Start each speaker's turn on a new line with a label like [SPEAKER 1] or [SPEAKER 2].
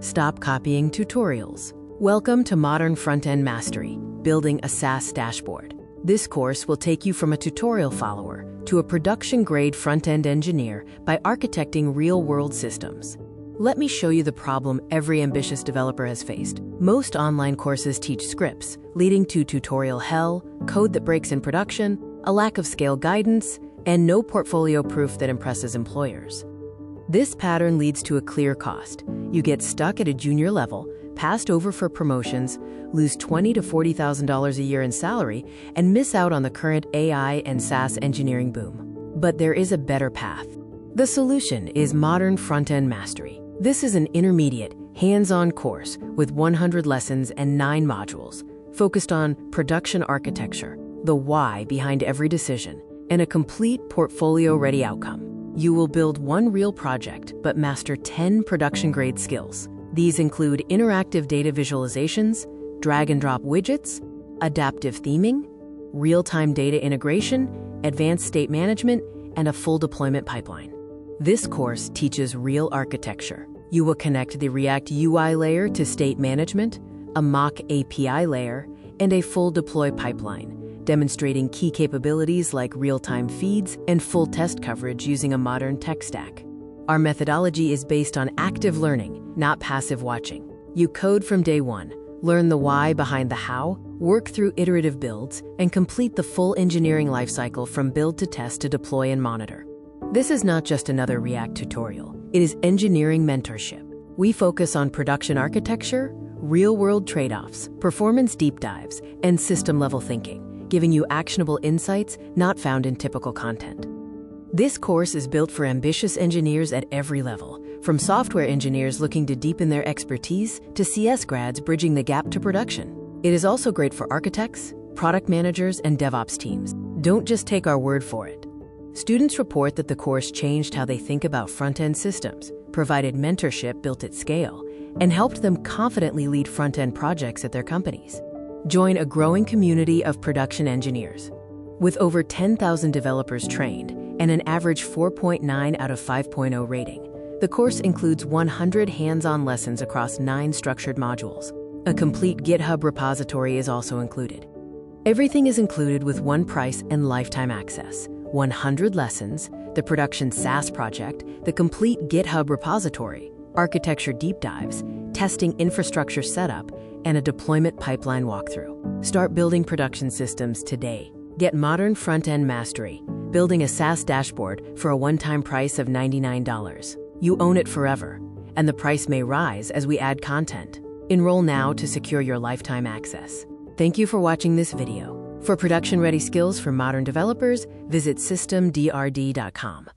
[SPEAKER 1] Stop copying tutorials. Welcome to Modern Front-End Mastery, Building a SaaS Dashboard. This course will take you from a tutorial follower to a production-grade front-end engineer by architecting real-world systems. Let me show you the problem every ambitious developer has faced. Most online courses teach scripts, leading to tutorial hell, code that breaks in production, a lack of scale guidance, and no portfolio proof that impresses employers. This pattern leads to a clear cost. You get stuck at a junior level, passed over for promotions, lose $20,000 to $40,000 a year in salary, and miss out on the current AI and SaaS engineering boom. But there is a better path. The solution is Modern Front-End Mastery. This is an intermediate, hands-on course with 100 lessons and 9 modules, focused on production architecture, the why behind every decision, and a complete portfolio-ready outcome. You will build one real project, but master 10 production-grade skills. These include interactive data visualizations, drag-and-drop widgets, adaptive theming, real-time data integration, advanced state management, and a full deployment pipeline. This course teaches real architecture. You will connect the React UI layer to state management, a mock API layer, and a full deploy pipeline, demonstrating key capabilities like real-time feeds and full test coverage using a modern tech stack. Our methodology is based on active learning, not passive watching. You code from day one, learn the why behind the how, work through iterative builds, and complete the full engineering lifecycle from build to test to deploy and monitor. This is not just another React tutorial. It is engineering mentorship. We focus on production architecture, real-world trade-offs, performance deep dives, and system-level thinking, giving you actionable insights not found in typical content. This course is built for ambitious engineers at every level, from software engineers looking to deepen their expertise to CS grads bridging the gap to production. It is also great for architects, product managers, and DevOps teams. Don't just take our word for it. Students report that the course changed how they think about front-end systems, provided mentorship built at scale, and helped them confidently lead front-end projects at their companies. Join a growing community of production engineers. With over 10,000 developers trained and an average 4.9 out of 5.0 rating, the course includes 100 hands-on lessons across 9 structured modules. A complete GitHub repository is also included. Everything is included with one price and lifetime access. 100 lessons, the production SaaS project, the complete GitHub repository, architecture deep dives, testing infrastructure setup, and a deployment pipeline walkthrough. Start building production systems today. Get Modern Front-End Mastery, building a SaaS dashboard for a one-time price of $99. You own it forever, and the price may rise as we add content. Enroll now to secure your lifetime access. Thank you for watching this video. For production-ready skills for modern developers, visit systemdrd.com.